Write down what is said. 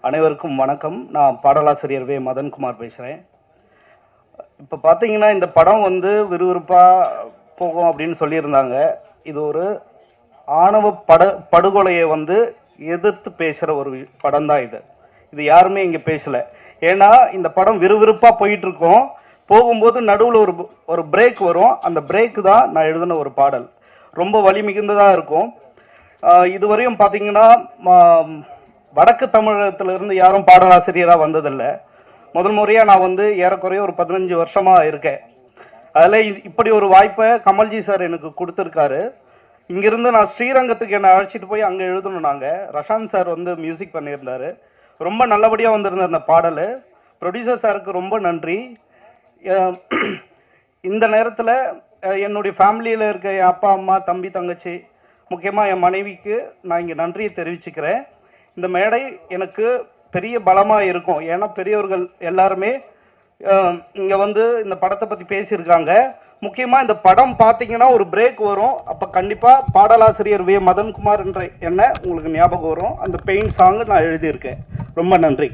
அனைவருக்கும் வணக்கம். நான் பாடலாசிரியர் வே மதன்குமார் பேசுகிறேன். இப்போ பார்த்தீங்கன்னா இந்த படம் விறுவிறுப்பாக போகும் அப்படின்னு சொல்லியிருந்தாங்க. இது ஒரு ஆணவ படுகொலையை எதிர்த்து பேசுகிற ஒரு படம் தான் இது. இது யாருமே இங்கே பேசலை. ஏன்னா இந்த படம் விறுவிறுப்பாக போயிட்டுருக்கோம். போகும்போது நடுவில் ஒரு பிரேக் வரும். அந்த பிரேக்கு தான் நான் எழுதின ஒரு பாடல். ரொம்ப வலி மிகுந்ததாக இருக்கும். இதுவரையும் பார்த்தீங்கன்னா வடக்கு தமிழகத்திலிருந்து யாரும் பாடலாசிரியராக வந்ததில்லை. முதல் முறையாக நான் ஏறக்குறைய ஒரு 15 வருஷமாக இருக்கேன். அதில் இப்படி ஒரு வாய்ப்பை கமல்ஜி சார் எனக்கு கொடுத்துருக்காரு. இங்கிருந்து நான் ஸ்ரீரங்கத்துக்கு என்னை அழைச்சிட்டு போய் அங்கே எழுதணும். நாங்கள் ரஷாந்த் சார் மியூசிக் பண்ணியிருந்தார். ரொம்ப நல்லபடியாக வந்திருந்த அந்த பாடல். ப்ரொடியூசர் சாருக்கு ரொம்ப நன்றி. இந்த நேரத்தில் என்னுடைய ஃபேமிலியில் இருக்க என் அப்பா அம்மா தம்பி தங்கச்சி முக்கியமாக என் மனைவிக்கு நான் இங்கே நன்றியை தெரிவிச்சுக்கிறேன். இந்த மேடை எனக்கு பெரிய பலமாக இருக்கும். ஏன்னா பெரியவர்கள் எல்லாருமே இங்கே இந்த படத்தை பற்றி பேசியிருக்காங்க. முக்கியமாக இந்த படம் பார்த்தீங்கன்னா ஒரு பிரேக் வரும். அப்போ கண்டிப்பாக பாடலாசிரியர் வே மதன்குமார் என்ற என்ன உங்களுக்கு ஞாபகம் வரும். அந்த பெயின் சாங் நான் எழுதியிருக்கேன். ரொம்ப நன்றி.